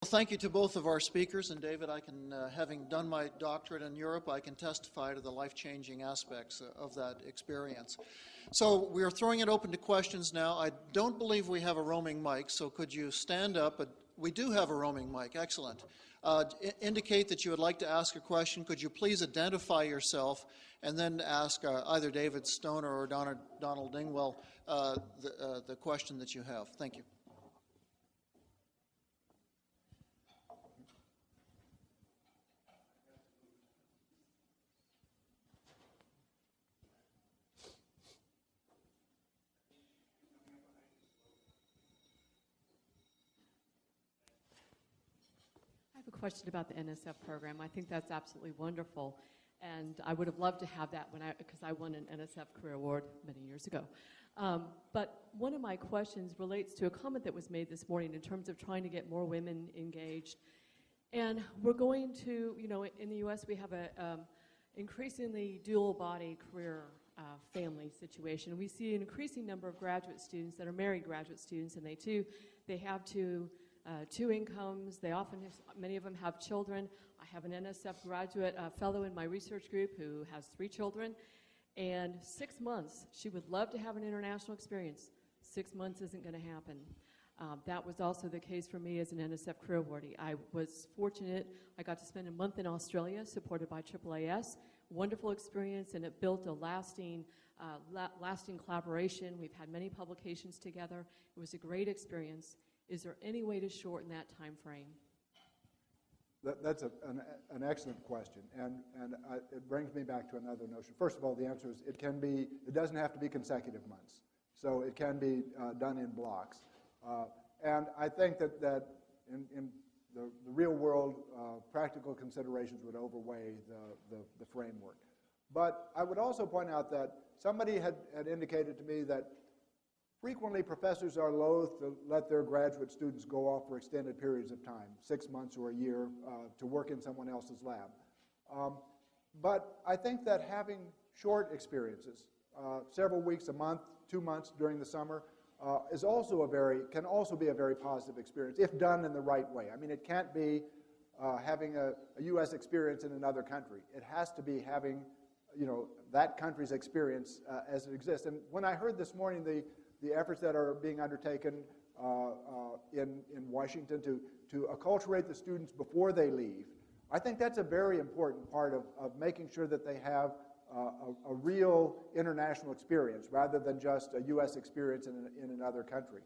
Thank you to both of our speakers, and David, I can, having done my doctorate in Europe, I can testify to the life-changing aspects of that experience. So we are throwing it open to questions now. I don't believe we have a roaming mic, so could you stand up? But we do have a roaming mic. Excellent. Indicate that you would like to ask a question. Could you please identify yourself and then ask either David Stonner or Donald Dingwell the question that you have. Thank you. Question about the NSF program. I think that's absolutely wonderful, and I would have loved to have that because I won an NSF Career Award many years ago. But one of my questions relates to a comment that was made this morning in terms of trying to get more women engaged. And we're going to, in the U.S. we have a increasingly dual body career family situation. We see an increasing number of graduate students that are married graduate students, and they have two incomes. They often many of them have children. I have an NSF graduate fellow in my research group who has 3 children, and 6 months, she would love to have an international experience. 6 months isn't going to happen. That was also the case for me as an NSF career awardee. I was fortunate. I got to spend a month in Australia supported by AAAS. Wonderful experience, and it built a lasting collaboration. We've had many publications together. It was a great experience. Is there any way to shorten that time frame? That's an excellent question, and it brings me back to another notion. First of all, the answer is it doesn't have to be consecutive months, so it can be done in blocks. And I think that in the real world, practical considerations would overweigh the framework. But I would also point out that somebody had indicated to me that frequently, professors are loath to let their graduate students go off for extended periods of time, 6 months or a year, to work in someone else's lab. But I think that having short experiences, several weeks, a month, 2 months during the summer, can also be a very positive experience if done in the right way. I mean, it can't be having a U.S. experience in another country. It has to be having, that country's experience as it exists. And when I heard this morning the efforts that are being undertaken in Washington to acculturate the students before they leave, I think that's a very important part of making sure that they have a real international experience rather than just a U.S. experience in another country.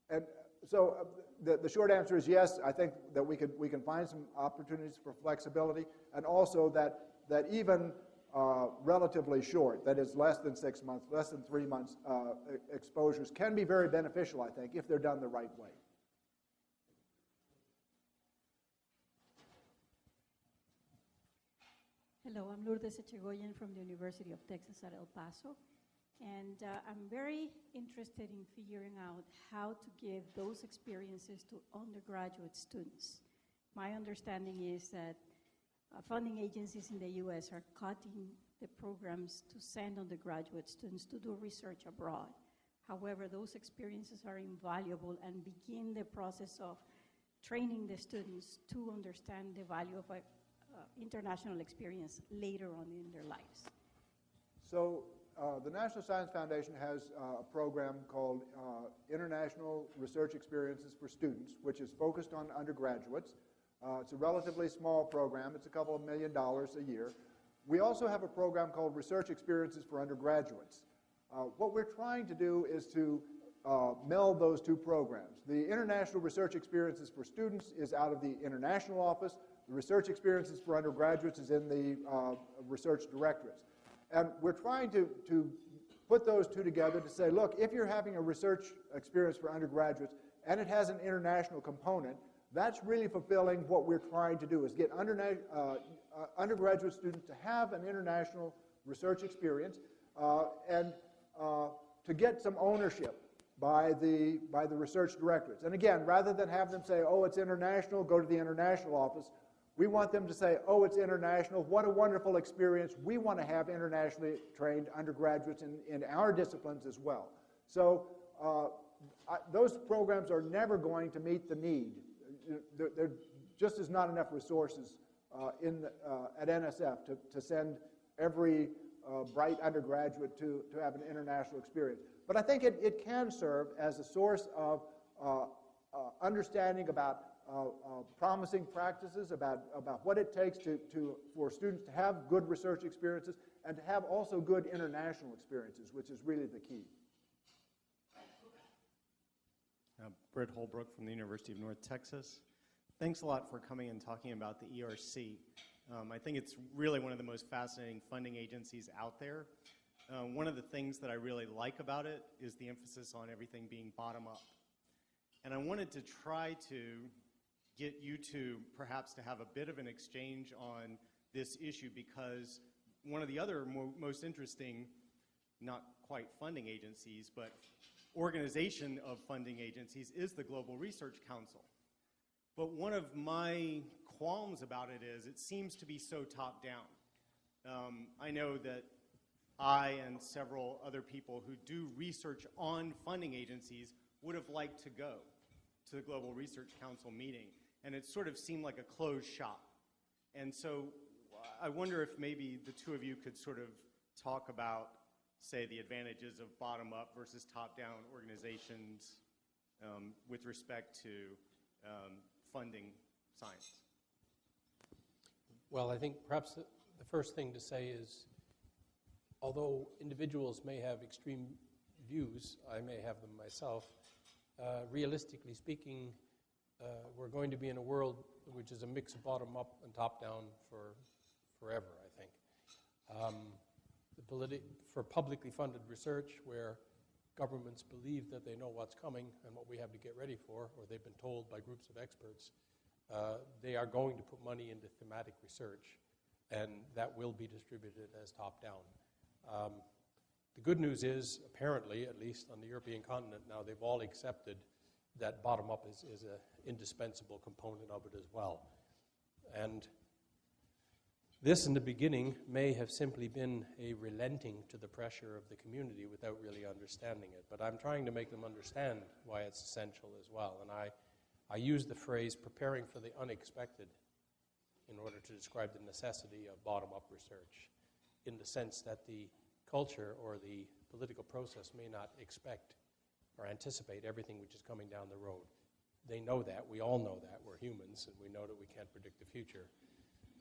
And so the short answer is yes. I think that we can find some opportunities for flexibility, and also that even relatively short, that is less than 6 months, less than 3 months exposures can be very beneficial, I think, if they're done the right way. Hello, I'm Lourdes Echegoyen from the University of Texas at El Paso, and I'm very interested in figuring out how to give those experiences to undergraduate students. My understanding is that funding agencies in the U.S. are cutting the programs to send undergraduate students to do research abroad. However, those experiences are invaluable and begin the process of training the students to understand the value of international experience later on in their lives. So the National Science Foundation has a program called International Research Experiences for Students, which is focused on undergraduates. It's a relatively small program. It's a couple of $1 million a year. We also have a program called Research Experiences for Undergraduates. What we're trying to do is to meld those two programs. The International Research Experiences for Students is out of the International Office. The Research Experiences for Undergraduates is in the Research Directorates. And we're trying to put those two together to say, look, if you're having a research experience for undergraduates and it has an international component, that's really fulfilling what we're trying to do, is get undergraduate students to have an international research experience and to get some ownership by the research directorates. And again, rather than have them say, oh, it's international, go to the international office, we want them to say, oh, it's international, what a wonderful experience. We want to have internationally trained undergraduates in our disciplines as well. So those programs are never going to meet the need. there just is not enough resources at NSF to send every bright undergraduate to have an international experience. But I think it can serve as a source of understanding about promising practices, about what it takes for students to have good research experiences and to have also good international experiences, which is really the key. Britt Holbrook from the University of North Texas. Thanks a lot for coming and talking about the ERC. I think it's really one of the most fascinating funding agencies out there. One of the things that I really like about it is the emphasis on everything being bottom up. And I wanted to try to get you two perhaps to have a bit of an exchange on this issue, because one of the other most interesting, not quite funding agencies, but organization of funding agencies is the Global Research Council. But one of my qualms about it is it seems to be so top-down. I know that I and several other people who do research on funding agencies would have liked to go to the Global Research Council meeting, and it sort of seemed like a closed shop. And so I wonder if maybe the two of you could sort of talk about, say, the advantages of bottom-up versus top-down organizations with respect to funding science. Well, I think perhaps the first thing to say is, although individuals may have extreme views, I may have them myself, realistically speaking, we're going to be in a world which is a mix of bottom-up and top-down for forever, I think. For publicly funded research, where governments believe that they know what's coming and what we have to get ready for, or they've been told by groups of experts, they are going to put money into thematic research, and that will be distributed as top-down. The good news is, apparently, at least on the European continent now, they've all accepted that bottom-up is an indispensable component of it as well. And this, in the beginning, may have simply been a relenting to the pressure of the community without really understanding it. But I'm trying to make them understand why it's essential as well. And I use the phrase preparing for the unexpected in order to describe the necessity of bottom-up research, in the sense that the culture or the political process may not expect or anticipate everything which is coming down the road. They know that. We all know that. We're humans, and we know that we can't predict the future.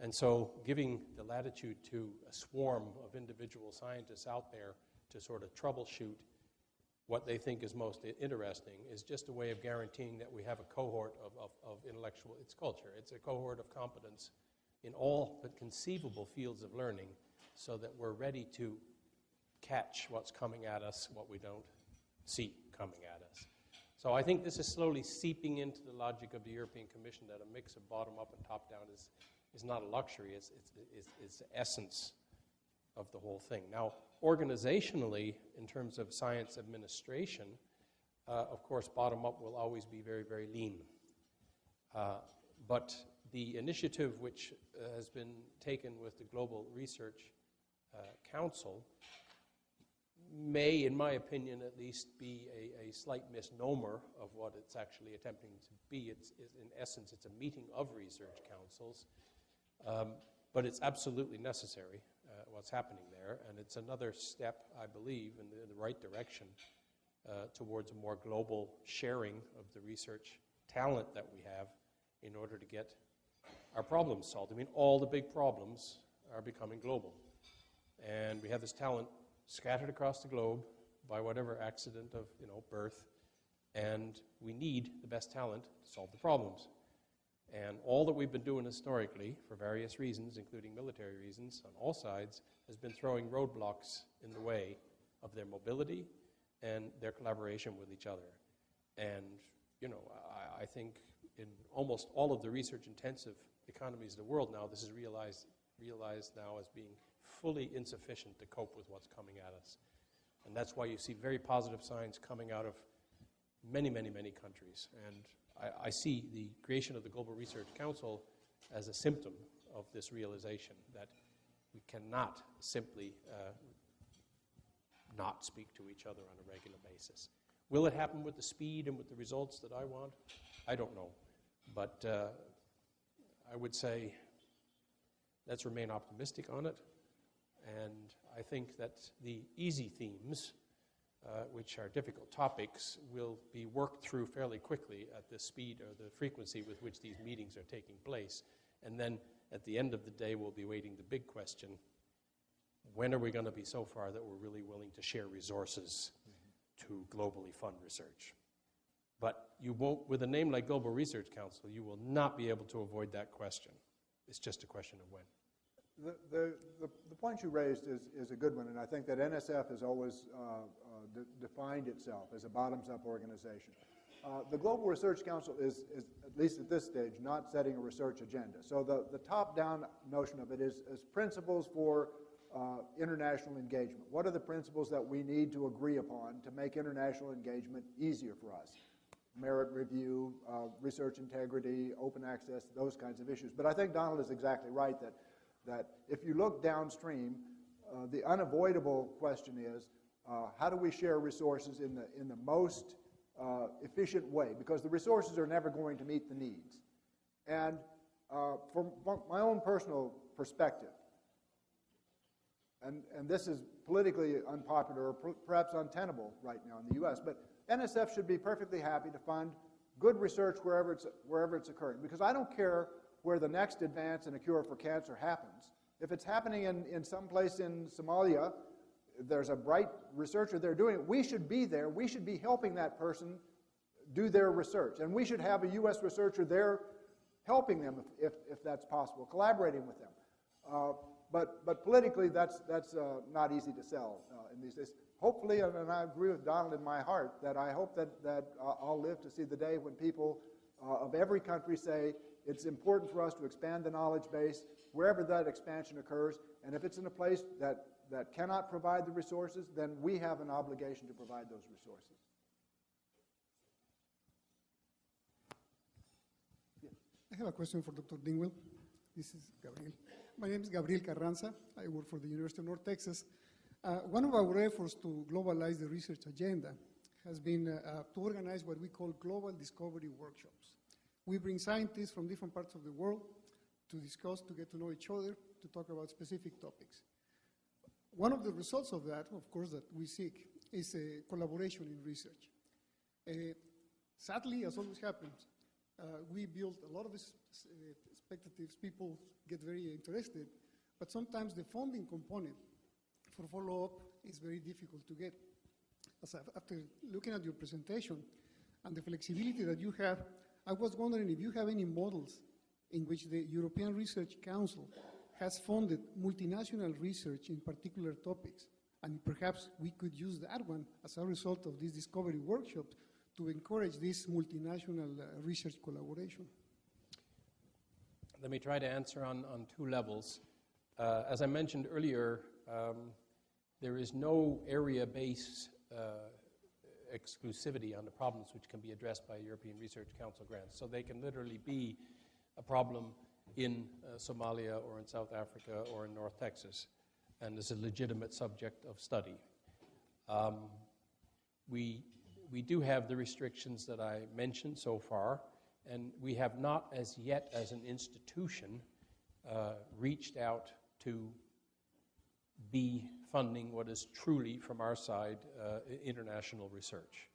And so giving the latitude to a swarm of individual scientists out there to sort of troubleshoot what they think is most interesting is just a way of guaranteeing that we have a cohort of intellectual, it's culture, it's a cohort of competence in all the conceivable fields of learning, so that we're ready to catch what's coming at us, what we don't see coming at us. So I think this is slowly seeping into the logic of the European Commission, that a mix of bottom-up and top-down is not a luxury, it's the essence of the whole thing. Now, organizationally, in terms of science administration, of course, bottom-up will always be very, very lean. But the initiative which has been taken with the Global Research Council may, in my opinion at least, be a slight misnomer of what it's actually attempting to be. In essence, it's a meeting of research councils, but it's absolutely necessary, what's happening there, and it's another step, I believe, in the right direction towards a more global sharing of the research talent that we have in order to get our problems solved. I mean, all the big problems are becoming global, and we have this talent scattered across the globe by whatever accident of birth, and we need the best talent to solve the problems. And all that we've been doing historically, for various reasons, including military reasons on all sides, has been throwing roadblocks in the way of their mobility and their collaboration with each other. And I think in almost all of the research-intensive economies of the world now, this is realized now as being fully insufficient to cope with what's coming at us. And that's why you see very positive signs coming out of many, many, many countries. And I see the creation of the Global Research Council as a symptom of this realization that we cannot simply not speak to each other on a regular basis. Will it happen with the speed and with the results that I want? I don't know. But I would say let's remain optimistic on it. And I think that the easy themes, which are difficult topics, will be worked through fairly quickly at the speed or the frequency with which these meetings are taking place. And then at the end of the day, we'll be waiting the big question: when are we going to be so far that we're really willing to share resources to globally fund research? But you won't, with a name like Global Research Council, you will not be able to avoid that question. It's just a question of when. The point you raised is a good one, and I think that NSF has always defined itself as a bottoms-up organization. The Global Research Council is, at least at this stage, not setting a research agenda. So the top-down notion of it is principles for international engagement. What are the principles that we need to agree upon to make international engagement easier for us? Merit review, research integrity, open access, those kinds of issues. But I think Donald is exactly right that if you look downstream, the unavoidable question is, how do we share resources in the most efficient way? Because the resources are never going to meet the needs. And from my own personal perspective, and this is politically unpopular or perhaps untenable right now in the U.S., but NSF should be perfectly happy to fund good research wherever it's occurring. Because I don't care where the next advance in a cure for cancer happens. If it's happening in some place in Somalia, there's a bright researcher there doing it, we should be there. We should be helping that person do their research. And we should have a U.S. researcher there helping them if that's possible, collaborating with them. But politically, that's not easy to sell in these days. Hopefully, and I agree with Donald in my heart, that I hope that I'll live to see the day when people of every country say it's important for us to expand the knowledge base wherever that expansion occurs, and if it's in a place that cannot provide the resources, then we have an obligation to provide those resources. Yeah. I have a question for Dr. Dingwell. This is Gabriel. My name is Gabriel Carranza. I work for the University of North Texas. One of our efforts to globalize the research agenda has been to organize what we call global discovery workshops. We bring scientists from different parts of the world to discuss, to get to know each other, to talk about specific topics. One of the results of that, of course, that we seek is a collaboration in research. Sadly, as always happens, we build a lot of expectatives. People get very interested, but sometimes the funding component for follow-up is very difficult to get. After looking at your presentation and the flexibility that you have, I was wondering if you have any models in which the European Research Council has funded multinational research in particular topics, and perhaps we could use that one as a result of these discovery workshops to encourage this multinational research collaboration. Let me try to answer on two levels. As I mentioned earlier, there is no area-based exclusivity on the problems which can be addressed by European Research Council grants. So they can literally be a problem in Somalia or in South Africa or in North Texas, and is a legitimate subject of study. We do have the restrictions that I mentioned so far, and we have not as yet as an institution reached out to be funding what is truly, from our side, international research.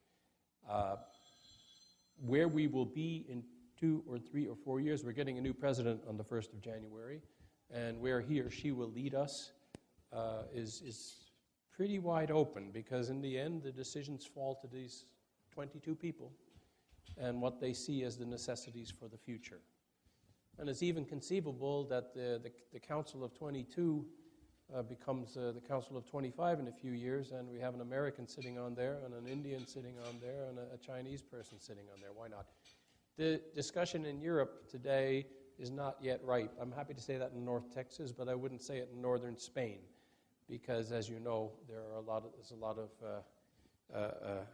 Where we will be in 2 or 3 or 4 years, we're getting a new president on the 1st of January, and where he or she will lead us is pretty wide open, because in the end, the decisions fall to these 22 people and what they see as the necessities for the future. And it's even conceivable that the Council of 22 becomes the Council of 25 in a few years, and we have an American sitting on there, and an Indian sitting on there, and a Chinese person sitting on there. Why not? The discussion in Europe today is not yet ripe. I'm happy to say that in North Texas, but I wouldn't say it in northern Spain, because, as you know, there's a lot of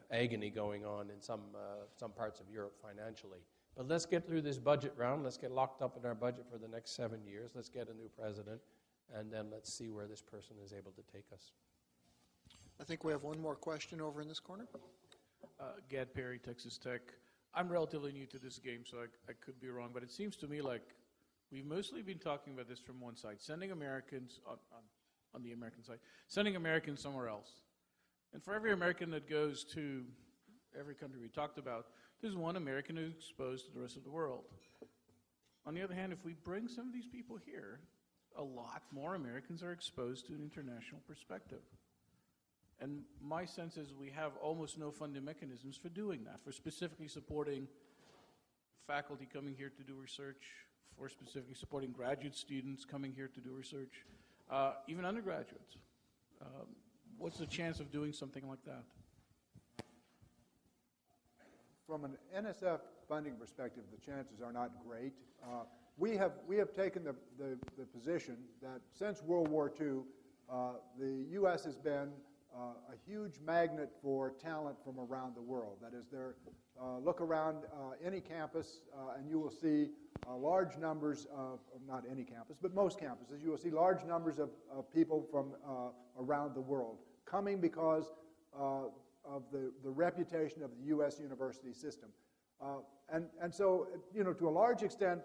agony going on in some parts of Europe financially. But let's get through this budget round. Let's get locked up in our budget for the next 7 years. Let's get a new president, and then let's see where this person is able to take us. I think we have one more question over in this corner. Gad Perry, Texas Tech. I'm relatively new to this game, so I could be wrong, but it seems to me like we've mostly been talking about this from one side, sending Americans on the American side, sending Americans somewhere else. And for every American that goes to every country we talked about, there's one American who's exposed to the rest of the world. On the other hand, if we bring some of these people here, a lot more Americans are exposed to an international perspective. And my sense is we have almost no funding mechanisms for doing that, for specifically supporting faculty coming here to do research, for specifically supporting graduate students coming here to do research, even undergraduates. What's the chance of doing something like that? From an NSF funding perspective, the chances are not great. We have taken the position that since World War II, the U.S. has been a huge magnet for talent from around the world. That is, look around any campus and you will see large numbers of, not any campus, but most campuses, you will see large numbers of people from around the world coming because of the reputation of the U.S. university system. And so, to a large extent,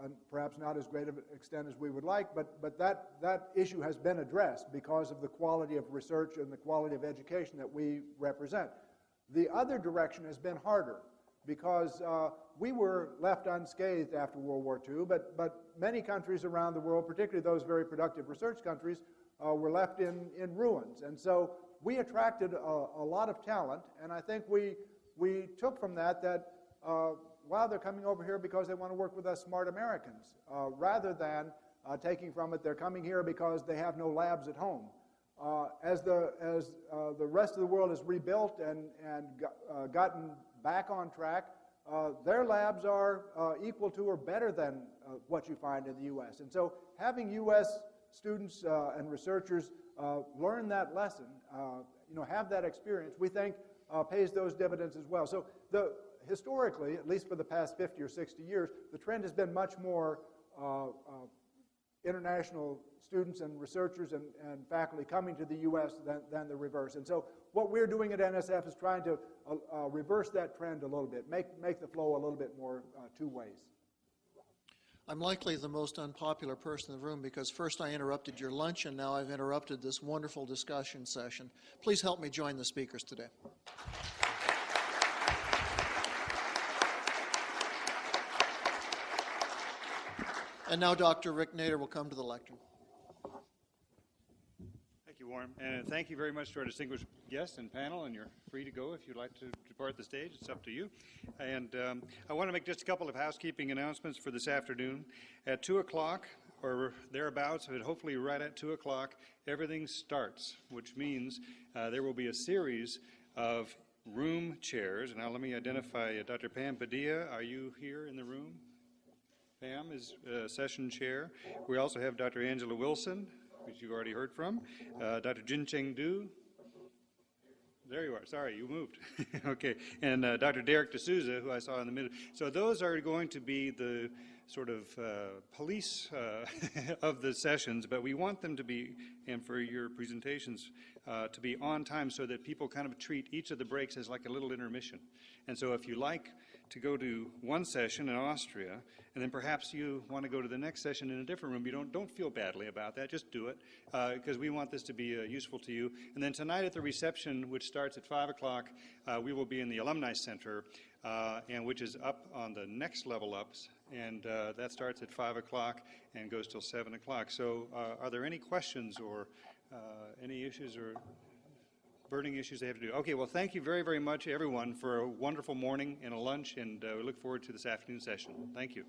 and perhaps not as great of an extent as we would like, but that issue has been addressed because of the quality of research and the quality of education that we represent. The other direction has been harder because we were left unscathed after World War II, but many countries around the world, particularly those very productive research countries, were left in ruins. And so we attracted a lot of talent, and I think we took from that wow, they're coming over here because they want to work with us smart Americans, rather than taking from it they're coming here because they have no labs at home. As the rest of the world has rebuilt and gotten back on track, their labs are equal to or better than what you find in the U.S. And so having U.S. students and researchers learn that lesson, have that experience, we think pays those dividends as well. So historically, at least for the past 50 or 60 years, the trend has been much more international students and researchers and faculty coming to the U.S. than the reverse. And so what we're doing at NSF is trying to reverse that trend a little bit, make the flow a little bit more two ways. I'm likely the most unpopular person in the room because first I interrupted your lunch and now I've interrupted this wonderful discussion session. Please help me join the speakers today. And now Dr. Rick Nader will come to the lectern. Thank you, Warren. And thank you very much to our distinguished guests and panel, and you're free to go if you'd like to depart the stage. It's up to you. And I want to make just a couple of housekeeping announcements for this afternoon. At 2 o'clock or thereabouts, but hopefully right at 2 o'clock, everything starts, which means there will be a series of room chairs. Now let me identify Dr. Pam Padilla. Are you here in the room? Pam is session chair. We also have Dr. Angela Wilson, which you've already heard from. Dr. Jin Cheng Du. There you are. Sorry, you moved. Okay. And Dr. Derek D'Souza, who I saw in the middle. So those are going to be the sort of police of the sessions, but we want them to be, and for your presentations, to be on time so that people kind of treat each of the breaks as like a little intermission. And so if you like to go to one session in Austria, and then perhaps you want to go to the next session in a different room, you don't feel badly about that. Just do it, because we want this to be useful to you. And then tonight at the reception, which starts at 5 o'clock, we will be in the Alumni Center, and which is up on the next level ups, and that starts at 5 o'clock and goes till 7 o'clock. So are there any questions or any issues or burning issues they have to do? Okay, well, thank you very, very much, everyone, for a wonderful morning and a lunch, and we look forward to this afternoon session. Thank you.